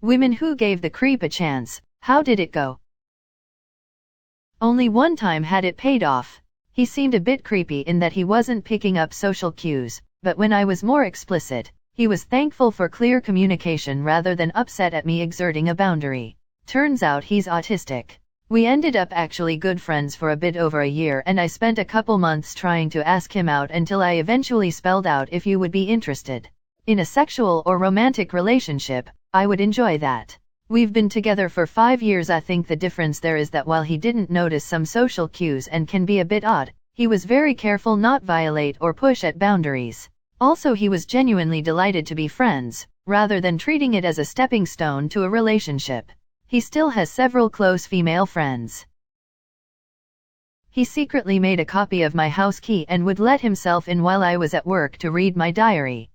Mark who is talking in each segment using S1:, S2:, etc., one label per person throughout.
S1: Women who gave the creep a chance. How did it go? Only one time had it paid off. He seemed a bit creepy in that he wasn't picking up social cues, but when I was more explicit, he was thankful for clear communication rather than upset at me exerting a boundary. Turns out he's autistic. We ended up actually good friends for a bit over a year, and I spent a couple months trying to ask him out until I eventually spelled out if you would be interested in a sexual or romantic relationship. I would enjoy that. We've been together for 5 years. I think the difference there is that while he didn't notice some social cues and can be a bit odd, he was very careful not violate or push at boundaries. Also, he was genuinely delighted to be friends, rather than treating it as a stepping stone to a relationship. He still has several close female friends. He secretly made a copy of my house key and would let himself in while I was at work to read my diary.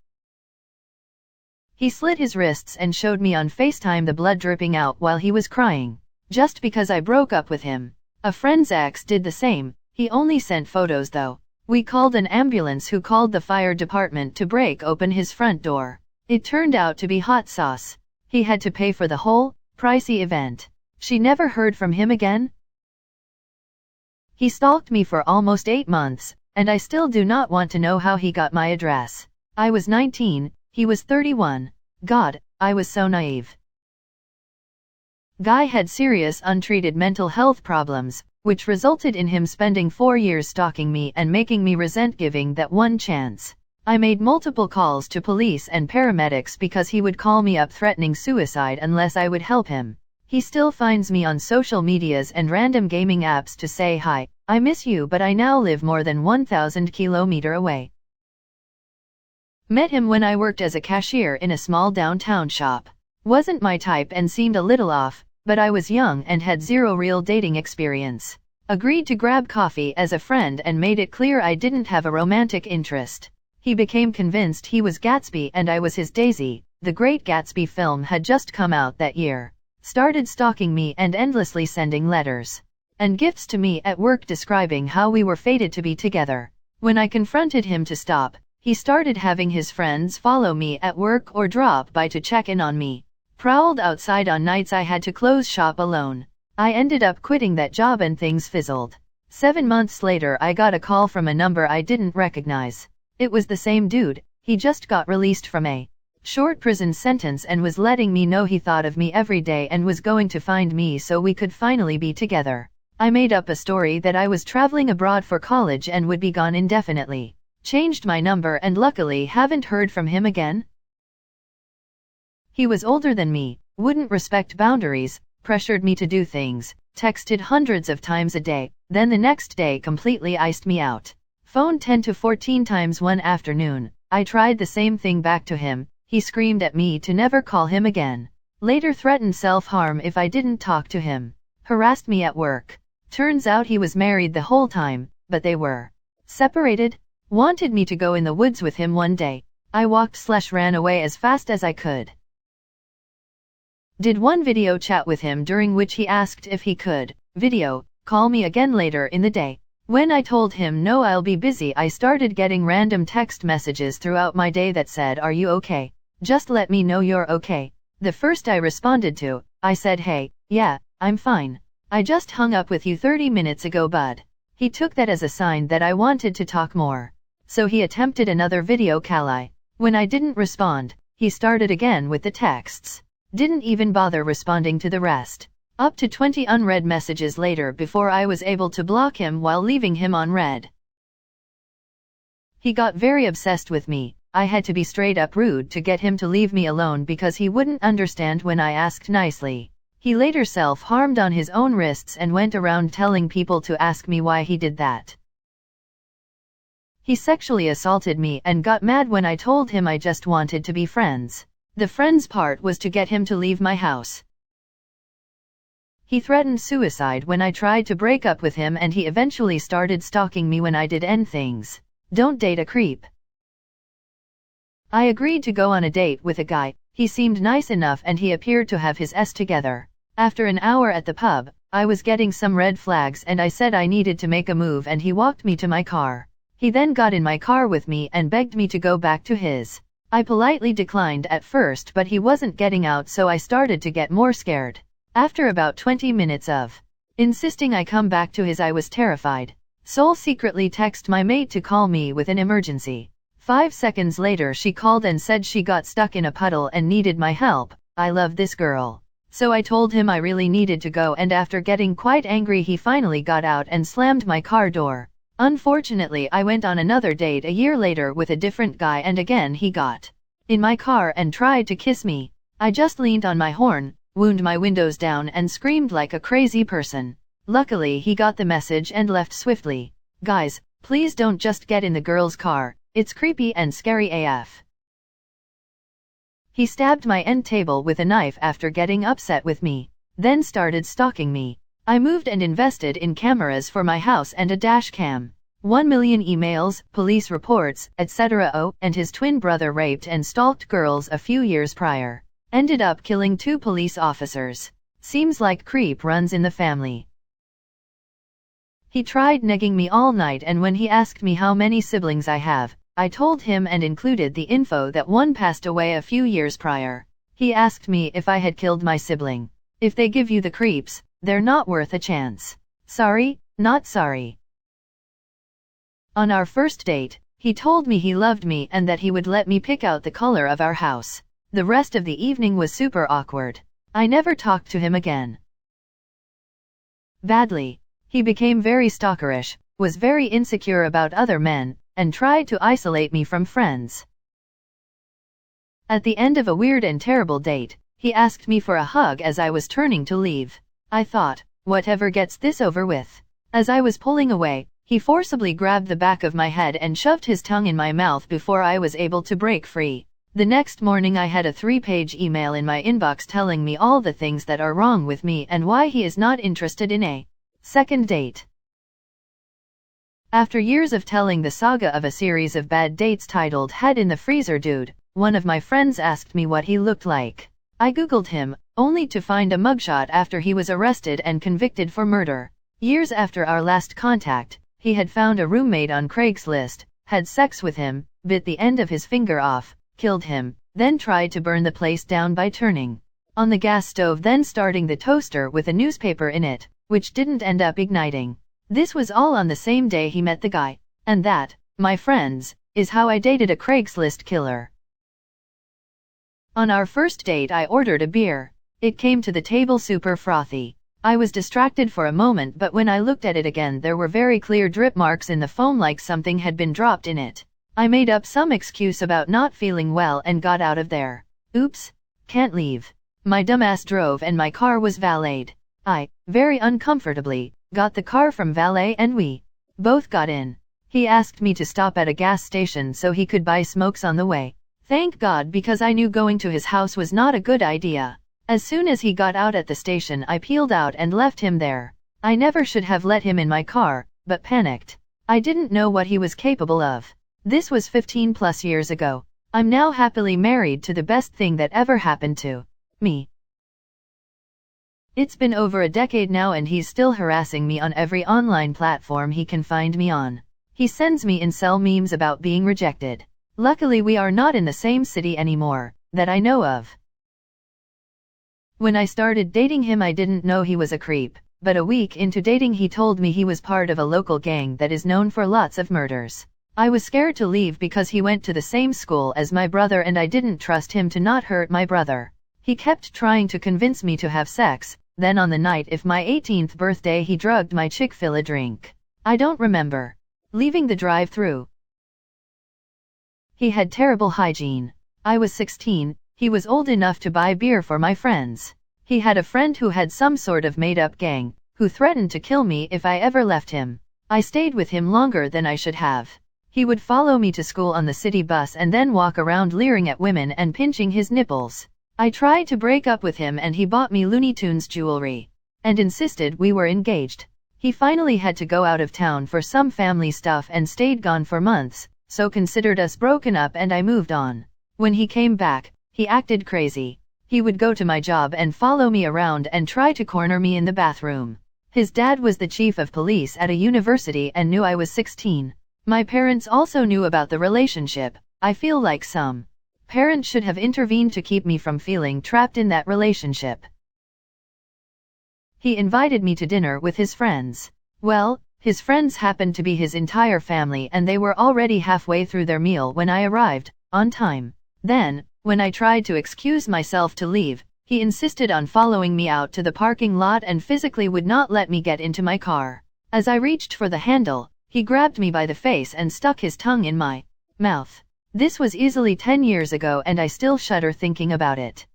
S1: He slit his wrists and showed me on FaceTime the blood dripping out while he was crying. Just because I broke up with him. A friend's ex did the same. He only sent photos though. We called an ambulance who called the fire department to break open his front door. It turned out to be hot sauce. He had to pay for the whole pricey event. She never heard from him again. He stalked me for almost 8 months, and I still do not want to know how he got my address. I was 19, he was 31. God, I was so naive. Guy had serious untreated mental health problems, which resulted in him spending 4 years stalking me and making me resent giving that one chance. I made multiple calls to police and paramedics because he would call me up threatening suicide unless I would help him. He still finds me on social medias and random gaming apps to say hi, I miss you, but I now live more than 1,000 kilometers away. Met him when I worked as a cashier in a small downtown shop. Wasn't my type and seemed a little off, but I was young and had zero real dating experience. Agreed to grab coffee as a friend and made it clear I didn't have a romantic interest. He became convinced he was Gatsby and I was his Daisy. The Great Gatsby film had just come out that year. Started stalking me and endlessly sending letters and gifts to me at work describing how we were fated to be together. When I confronted him to stop, he started having his friends follow me at work or drop by to check in on me. Prowled outside on nights I had to close shop alone. I ended up quitting that job and things fizzled. 7 months later I got a call from a number I didn't recognize. It was the same dude. He just got released from a short prison sentence and was letting me know he thought of me every day and was going to find me so we could finally be together. I made up a story that I was traveling abroad for college and would be gone indefinitely. Changed my number and luckily haven't heard from him again. He was older than me, wouldn't respect boundaries, pressured me to do things, texted hundreds of times a day, then the next day completely iced me out. Phoned 10 to 14 times one afternoon. I tried the same thing back to him. He screamed at me to never call him again. Later threatened self-harm if I didn't talk to him. Harassed me at work. Turns out he was married the whole time, but they were separated. Wanted me to go in the woods with him one day. I walked/ran away as fast as I could. Did one video chat with him during which he asked if he could call me again later in the day. When I told him no, I'll be busy, I started getting random text messages throughout my day that said, "Are you okay? Just let me know you're okay." The first I responded to, I said, "Hey, yeah, I'm fine. I just hung up with you 30 minutes ago, bud." He took that as a sign that I wanted to talk more. So he attempted another video call. When I didn't respond, he started again with the texts. Didn't even bother responding to the rest. Up to 20 unread messages later before I was able to block him while leaving him on read. He got very obsessed with me. I had to be straight up rude to get him to leave me alone because he wouldn't understand when I asked nicely. He later self-harmed on his own wrists and went around telling people to ask me why he did that. He sexually assaulted me and got mad when I told him I just wanted to be friends. The friends part was to get him to leave my house. He threatened suicide when I tried to break up with him, and he eventually started stalking me when I did end things. Don't date a creep. I agreed to go on a date with a guy. He seemed nice enough and he appeared to have his S together. After an hour at the pub, I was getting some red flags and I said I needed to make a move, and he walked me to my car. He then got in my car with me and begged me to go back to his. I politely declined at first, but he wasn't getting out, so I started to get more scared. After about 20 minutes of insisting I come back to his, I was terrified. Soul secretly texted my mate to call me with an emergency. 5 seconds later she called and said she got stuck in a puddle and needed my help. I love this girl. So I told him I really needed to go, and after getting quite angry he finally got out and slammed my car door. Unfortunately, I went on another date a year later with a different guy, and again he got in my car and tried to kiss me. I just leaned on my horn, wound my windows down and screamed like a crazy person. Luckily he got the message and left swiftly. Guys, please don't just get in the girl's car, it's creepy and scary AF. He stabbed my end table with a knife after getting upset with me, then started stalking me. I moved and invested in cameras for my house and a dash cam. 1 million emails, police reports, etc. Oh, and his twin brother raped and stalked girls a few years prior. Ended up killing 2 police officers. Seems like creep runs in the family. He tried negging me all night, and when he asked me how many siblings I have, I told him and included the info that one passed away a few years prior. He asked me if I had killed my sibling. If they give you the creeps, they're not worth a chance. Sorry, not sorry. On our first date, he told me he loved me and that he would let me pick out the color of our house. The rest of the evening was super awkward. I never talked to him again. Badly. He became very stalkerish, was very insecure about other men, and tried to isolate me from friends. At the end of a weird and terrible date, he asked me for a hug as I was turning to leave. I thought, whatever gets this over with. As I was pulling away, he forcibly grabbed the back of my head and shoved his tongue in my mouth before I was able to break free. The next morning I had a 3-page email in my inbox telling me all the things that are wrong with me and why he is not interested in a second date. After years of telling the saga of a series of bad dates titled Head in the Freezer Dude, one of my friends asked me what he looked like. I googled him, only to find a mugshot after he was arrested and convicted for murder. Years after our last contact, he had found a roommate on Craigslist, had sex with him, bit the end of his finger off, killed him, then tried to burn the place down by turning on the gas stove, then starting the toaster with a newspaper in it, which didn't end up igniting. This was all on the same day he met the guy. And that, my friends, is how I dated a Craigslist killer. On our first date I ordered a beer. It came to the table super frothy. I was distracted for a moment, but when I looked at it again there were very clear drip marks in the foam, like something had been dropped in it. I made up some excuse about not feeling well and got out of there. Oops, can't leave. My dumbass drove and my car was valeted. I, very uncomfortably, got the car from valet and we both got in. He asked me to stop at a gas station so he could buy smokes on the way. Thank God, because I knew going to his house was not a good idea. As soon as he got out at the station I peeled out and left him there. I never should have let him in my car, but panicked. I didn't know what he was capable of. This was 15 plus years ago. I'm now happily married to the best thing that ever happened to me. It's been over a decade now and he's still harassing me on every online platform he can find me on. He sends me incel memes about being rejected. Luckily we are not in the same city anymore, that I know of. When I started dating him I didn't know he was a creep, but a week into dating he told me he was part of a local gang that is known for lots of murders. I was scared to leave because he went to the same school as my brother and I didn't trust him to not hurt my brother. He kept trying to convince me to have sex, then on the night of my 18th birthday he drugged my Chick-fil-A drink. I don't remember leaving the drive-thru. He had terrible hygiene. I was 16, he was old enough to buy beer for my friends. He had a friend who had some sort of made-up gang, who threatened to kill me if I ever left him. I stayed with him longer than I should have. He would follow me to school on the city bus and then walk around leering at women and pinching his nipples. I tried to break up with him and he bought me Looney Tunes jewelry and insisted we were engaged. He finally had to go out of town for some family stuff and stayed gone for months, so considered us broken up and I moved on. When he came back, he acted crazy. He would go to my job and follow me around and try to corner me in the bathroom. His dad was the chief of police at a university and knew I was 16. My parents also knew about the relationship. I feel like some Parents should have intervened to keep me from feeling trapped in that relationship. He invited me to dinner with his friends. Well, his friends happened to be his entire family and they were already halfway through their meal when I arrived, on time. Then, when I tried to excuse myself to leave, he insisted on following me out to the parking lot and physically would not let me get into my car. As I reached for the handle, he grabbed me by the face and stuck his tongue in my mouth. This was easily 10 years ago and I still shudder thinking about it.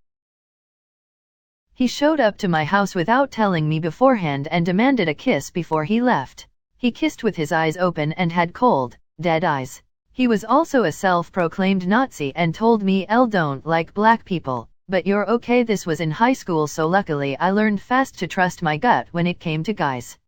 S1: He showed up to my house without telling me beforehand and demanded a kiss before he left. He kissed with his eyes open and had cold, dead eyes. He was also a self-proclaimed Nazi and told me I don't like black people, but you're okay. This was in high school, so luckily I learned fast to trust my gut when it came to guys.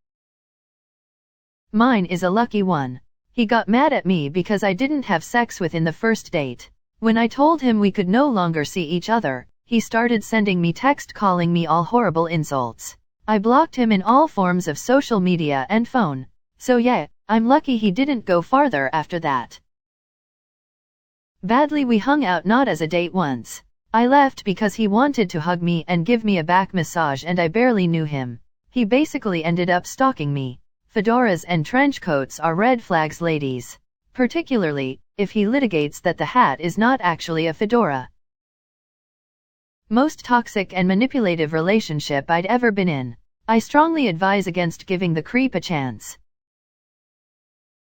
S1: Mine is a lucky one. He got mad at me because I didn't have sex within the first date. When I told him we could no longer see each other, he started sending me text calling me all horrible insults. I blocked him in all forms of social media and phone. So yeah, I'm lucky he didn't go farther after that. Badly, we hung out not as a date once. I left because he wanted to hug me and give me a back massage and I barely knew him. He basically ended up stalking me. Fedoras and trench coats are red flags, ladies. Particularly, if he litigates that the hat is not actually a fedora. Most toxic and manipulative relationship I'd ever been in. I strongly advise against giving the creep a chance.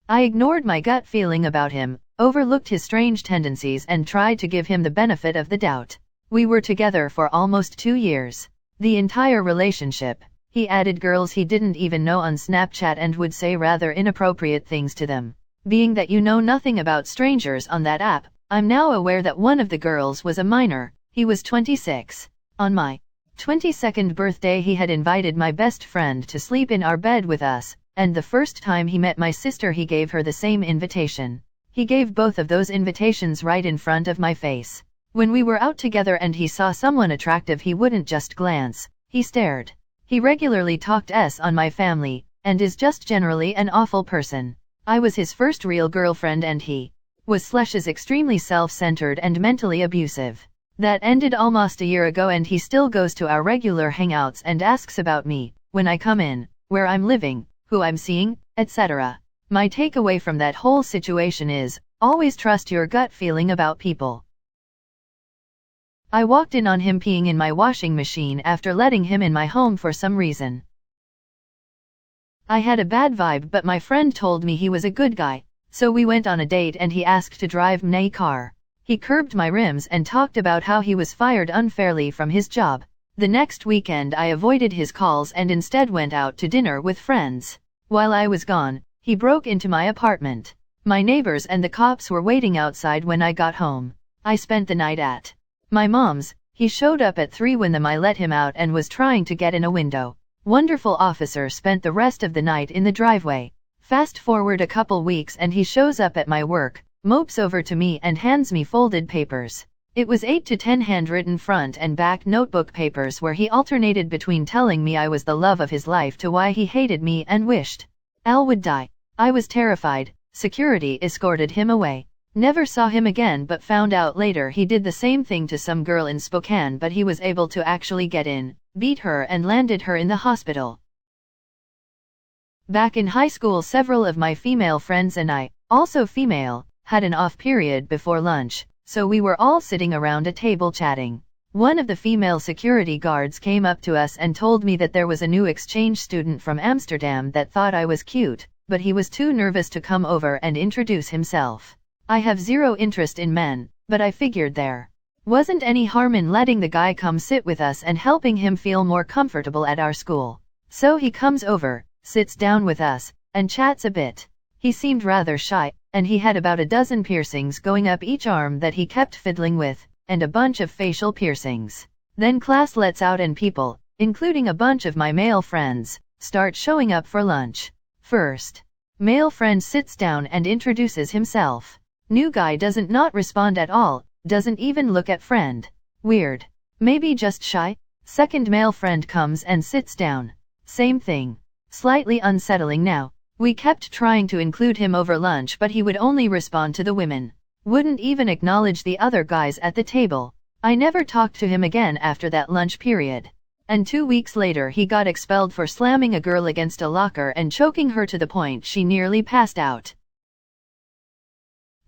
S1: I ignored my gut feeling about him, overlooked his strange tendencies and tried to give him the benefit of the doubt. We were together for almost 2 years. The entire relationship, he added girls he didn't even know on Snapchat and would say rather inappropriate things to them. Being that you know nothing about strangers on that app, I'm now aware that one of the girls was a minor. He was 26. On my 22nd birthday he had invited my best friend to sleep in our bed with us, and the first time he met my sister he gave her the same invitation. He gave both of those invitations right in front of my face. When we were out together and he saw someone attractive he wouldn't just glance, he stared. He regularly talked on my family, and is just generally an awful person. I was his first real girlfriend and he was extremely self-centered and mentally abusive. That ended almost a year ago and he still goes to our regular hangouts and asks about me, when I come in, where I'm living, who I'm seeing, etc. My takeaway from that whole situation is, always trust your gut feeling about people. I walked in on him peeing in my washing machine after letting him in my home for some reason. I had a bad vibe but my friend told me he was a good guy, so we went on a date and he asked to drive my car. He curbed my rims and talked about how he was fired unfairly from his job. The next weekend I avoided his calls and instead went out to dinner with friends. While I was gone, he broke into my apartment. My neighbors and the cops were waiting outside when I got home. I spent the night at my mom's. He showed up at 3 when I let him out and was trying to get in a window. Wonderful officer spent the rest of the night in the driveway. Fast forward a couple weeks and he shows up at my work, mopes over to me and hands me folded papers. It was 8 to 10 handwritten front and back notebook papers where he alternated between telling me I was the love of his life to why he hated me and wished Al would die. I was terrified. Security escorted him away. Never saw him again but found out later he did the same thing to some girl in Spokane but he was able to actually get in, beat her and landed her in the hospital. Back in high school several of my female friends and I, also female, had an off period before lunch, so we were all sitting around a table chatting. One of the female security guards came up to us and told me that there was a new exchange student from Amsterdam that thought I was cute, but he was too nervous to come over and introduce himself. I have zero interest in men, but I figured there wasn't any harm in letting the guy come sit with us and helping him feel more comfortable at our school. So he comes over, sits down with us, and chats a bit. He seemed rather shy, and he had about a dozen piercings going up each arm that he kept fiddling with, and a bunch of facial piercings. Then class lets out and people, including a bunch of my male friends, start showing up for lunch. First male friend sits down and introduces himself. New guy doesn't not respond at all, doesn't even look at friend. Weird. Maybe just shy? Second male friend comes and sits down. Same thing. Slightly unsettling now. We kept trying to include him over lunch but he would only respond to the women. Wouldn't even acknowledge the other guys at the table. I never talked to him again after that lunch period. And 2 weeks later he got expelled for slamming a girl against a locker and choking her to the point she nearly passed out.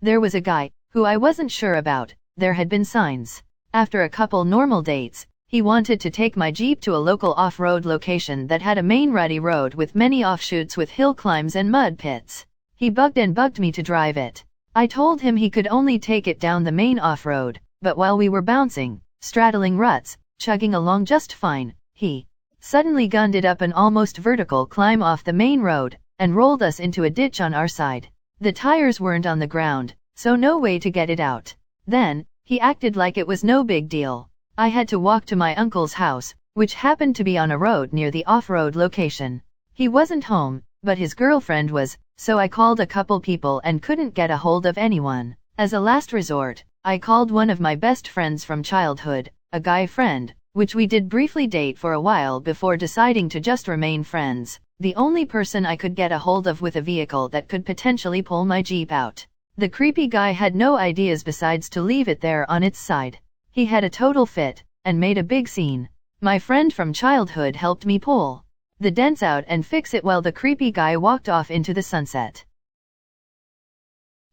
S1: There was a guy, who I wasn't sure about. There had been signs. After a couple normal dates, he wanted to take my Jeep to a local off-road location that had a main rutty road with many offshoots with hill climbs and mud pits. He bugged me to drive it. I told him he could only take it down the main off-road, but while we were bouncing, straddling ruts, chugging along just fine, he suddenly gunned it up an almost vertical climb off the main road, and rolled us into a ditch on our side. The tires weren't on the ground, so no way to get it out. Then, he acted like it was no big deal. I had to walk to my uncle's house, which happened to be on a road near the off-road location. He wasn't home, but his girlfriend was, so I called a couple people and couldn't get a hold of anyone. As a last resort, I called one of my best friends from childhood, a guy friend, which we did briefly date for a while before deciding to just remain friends, the only person I could get a hold of with a vehicle that could potentially pull my Jeep out. The creepy guy had no ideas besides to leave it there on its side. He had a total fit, and made a big scene. My friend from childhood helped me pull the dents out and fix it while the creepy guy walked off into the sunset.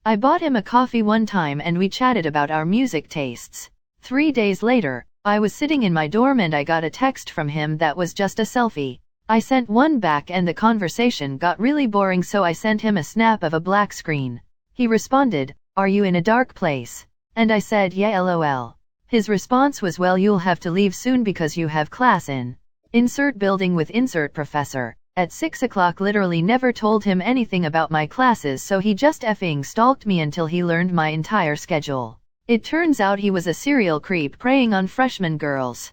S1: I bought him a coffee one time and we chatted about our music tastes. 3 days later, I was sitting in my dorm and I got a text from him that was just a selfie. I sent one back and the conversation got really boring, so I sent him a snap of a black screen. He responded, "Are you in a dark place?" And I said, "Yeah, lol." His response was, "Well, you'll have to leave soon because you have class in insert building with insert professor at 6 o'clock." Literally never told him anything about my classes, so he just effing stalked me until he learned my entire schedule. It turns out he was a serial creep preying on freshman girls.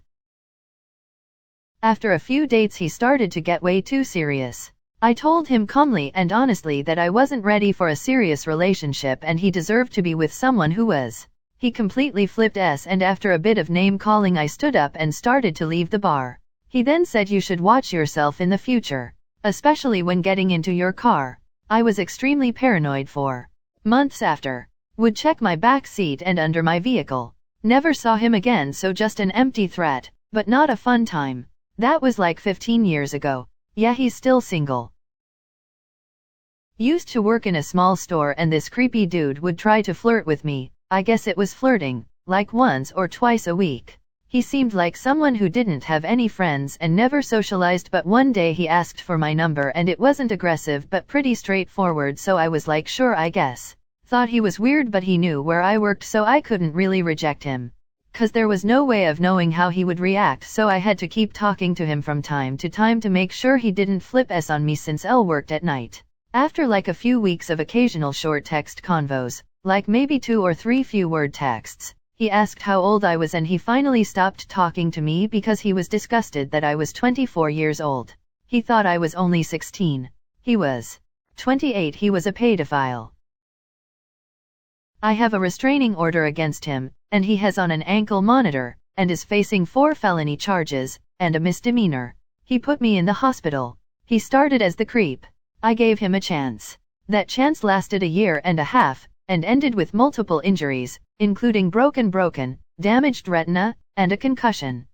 S1: After a few dates he started to get way too serious. I told him calmly and honestly that I wasn't ready for a serious relationship and he deserved to be with someone who was. He completely flipped S, and after a bit of name calling I stood up and started to leave the bar. He then said, "You should watch yourself in the future, especially when getting into your car." I was extremely paranoid for months after. Would check my back seat and under my vehicle. Never saw him again, so just an empty threat, but not a fun time. That was like 15 years ago. Yeah, he's still single. Used to work in a small store and this creepy dude would try to flirt with me. I guess it was flirting, like once or twice a week. He seemed like someone who didn't have any friends and never socialized, but one day he asked for my number and it wasn't aggressive but pretty straightforward, so I was like, sure, I guess. Thought he was weird, but he knew where I worked, so I couldn't really reject him. 'Cause there was no way of knowing how he would react, so I had to keep talking to him from time to time to make sure he didn't flip S on me since L worked at night. After like a few weeks of occasional short text convos, like maybe 2 or 3 few-word texts, he asked how old I was and he finally stopped talking to me because he was disgusted that I was 24 years old. He thought I was only 16. He was 28. He was a pedophile. I have a restraining order against him, and he has on an ankle monitor, and is facing 4 felony charges, and a misdemeanor. He put me in the hospital. He started as the creep. I gave him a chance. That chance lasted a year and a half, and ended with multiple injuries, including broken, damaged retina, and a concussion.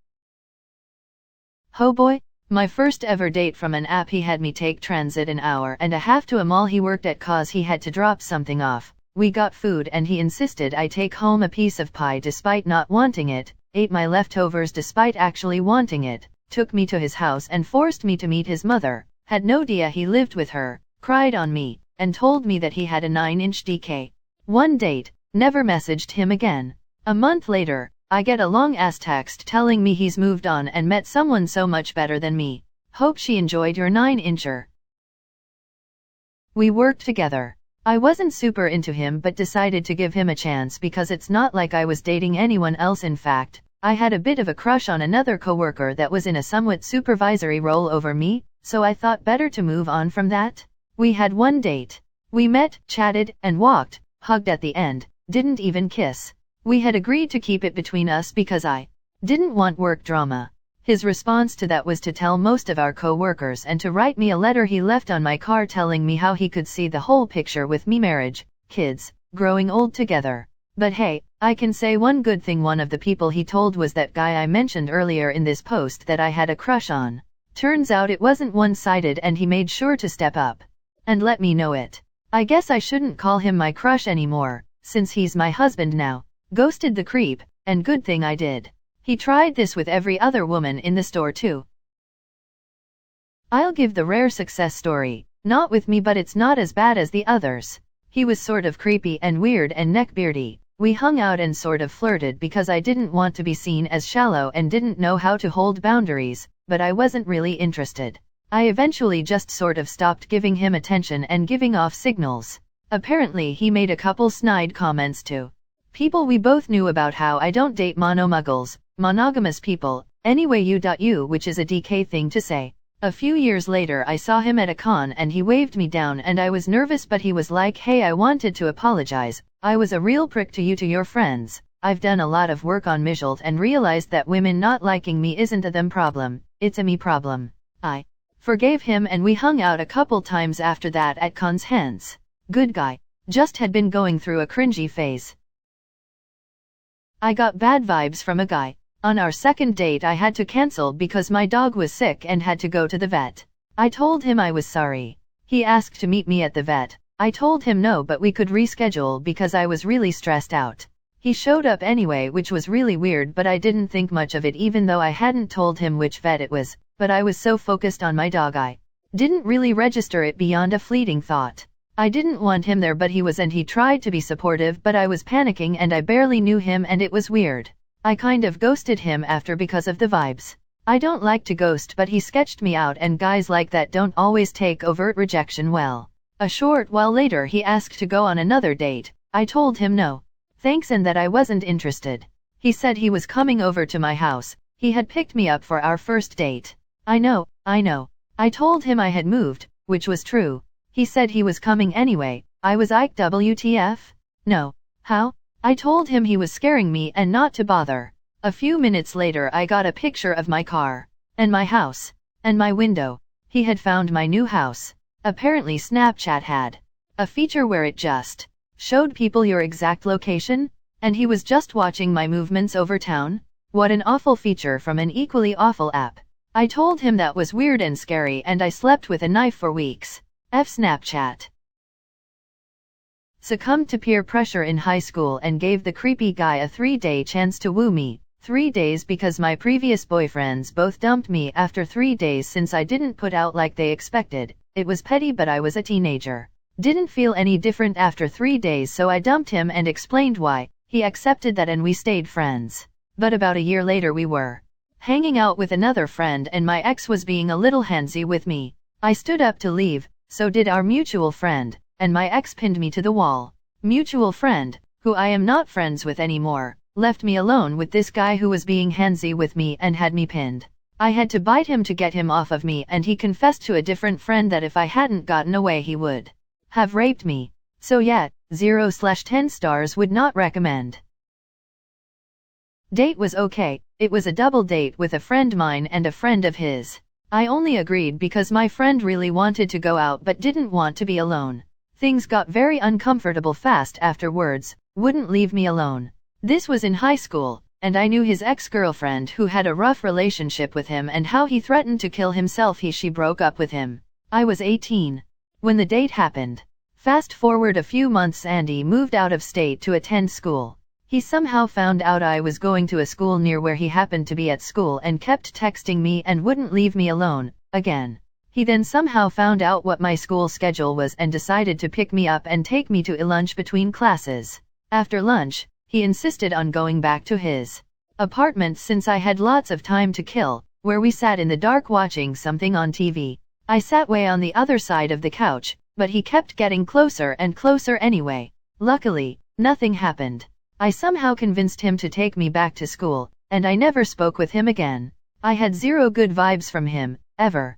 S1: Oh boy, my first ever date from an app. He had me take transit an hour and a half to a mall he worked at cause he had to drop something off. We got food and he insisted I take home a piece of pie despite not wanting it, ate my leftovers despite actually wanting it, took me to his house and forced me to meet his mother, had no idea he lived with her, cried on me, and told me that he had a 9-inch DK. One date, never messaged him again. A month later, I get a long-ass text telling me he's moved on and met someone so much better than me. Hope she enjoyed your 9-incher. We worked together. I wasn't super into him but decided to give him a chance because it's not like I was dating anyone else. In fact, I had a bit of a crush on another coworker that was in a somewhat supervisory role over me, so I thought better to move on from that. We had one date. We met, chatted, and walked, hugged at the end, didn't even kiss. We had agreed to keep it between us because I didn't want work drama. His response to that was to tell most of our co-workers and to write me a letter he left on my car telling me how he could see the whole picture with me: marriage, kids, growing old together. But hey, I can say one good thing. One of the people he told was that guy I mentioned earlier in this post that I had a crush on. Turns out it wasn't one-sided, and he made sure to step up and let me know it. I guess I shouldn't call him my crush anymore, since he's my husband now. Ghosted the creep, and good thing I did. He tried this with every other woman in the store too. I'll give the rare success story. Not with me, but it's not as bad as the others. He was sort of creepy and weird and neckbeardy. We hung out and sort of flirted because I didn't want to be seen as shallow and didn't know how to hold boundaries, but I wasn't really interested. I eventually just sort of stopped giving him attention and giving off signals. Apparently he made a couple snide comments to people we both knew about how I don't date monomuggles, monogamous people, anyway you, which is a DK thing to say. A few years later I saw him at a con and he waved me down and I was nervous, but he was like, hey, I wanted to apologize. I was a real prick to you, to your friends. I've done a lot of work on myself and realized that women not liking me isn't a them problem, it's a me problem. I forgave him and we hung out a couple times after that at cons. Hence, good guy. Just had been going through a cringy phase. I got bad vibes from a guy. On our second date I had to cancel because my dog was sick and had to go to the vet. I told him I was sorry. He asked to meet me at the vet. I told him no, but we could reschedule because I was really stressed out. He showed up anyway, which was really weird, but I didn't think much of it even though I hadn't told him which vet it was, but I was so focused on my dog I didn't really register it beyond a fleeting thought. I didn't want him there, but he was, and he tried to be supportive, but I was panicking and I barely knew him and it was weird. I kind of ghosted him after because of the vibes. I don't like to ghost, but he sketched me out, and guys like that don't always take overt rejection well. A short while later he asked to go on another date. I told him no, thanks, and that I wasn't interested. He said he was coming over to my house. He had picked me up for our first date. I know. I told him I had moved, which was true. He said he was coming anyway. I was like, WTF? No. How? I told him he was scaring me and not to bother. A few minutes later I got a picture of my car, and my house, and my window. He had found my new house. Apparently Snapchat had a feature where it just showed people your exact location, and he was just watching my movements over town. What an awful feature from an equally awful app. I told him that was weird and scary, and I slept with a knife for weeks. F Snapchat. Succumbed to peer pressure in high school and gave the creepy guy a 3-day chance to woo me. 3 days because my previous boyfriends both dumped me after 3 days since I didn't put out like they expected. It was petty, but I was a teenager. Didn't feel any different after 3 days, so I dumped him and explained why. He accepted that and we stayed friends. But about a year later we were hanging out with another friend and my ex was being a little handsy with me. I stood up to leave, so did our mutual friend, and my ex pinned me to the wall. Mutual friend, who I am not friends with anymore, left me alone with this guy who was being handsy with me and had me pinned. I had to bite him to get him off of me, and he confessed to a different friend that if I hadn't gotten away he would have raped me. So yeah, 0/10 stars, would not recommend. Date was okay. It was a double date with a friend mine and a friend of his. I only agreed because my friend really wanted to go out but didn't want to be alone. Things got very uncomfortable fast afterwards, wouldn't leave me alone. This was in high school, and I knew his ex-girlfriend who had a rough relationship with him and how he threatened to kill himself if she broke up with him. I was 18 when the date happened. Fast forward a few months, Andy moved out of state to attend school. He somehow found out I was going to a school near where he happened to be at school and kept texting me and wouldn't leave me alone, again. He then somehow found out what my school schedule was and decided to pick me up and take me to lunch between classes. After lunch, he insisted on going back to his apartment since I had lots of time to kill, where we sat in the dark watching something on TV. I sat way on the other side of the couch, but he kept getting closer and closer anyway. Luckily, nothing happened. I somehow convinced him to take me back to school, and I never spoke with him again. I had zero good vibes from him, ever.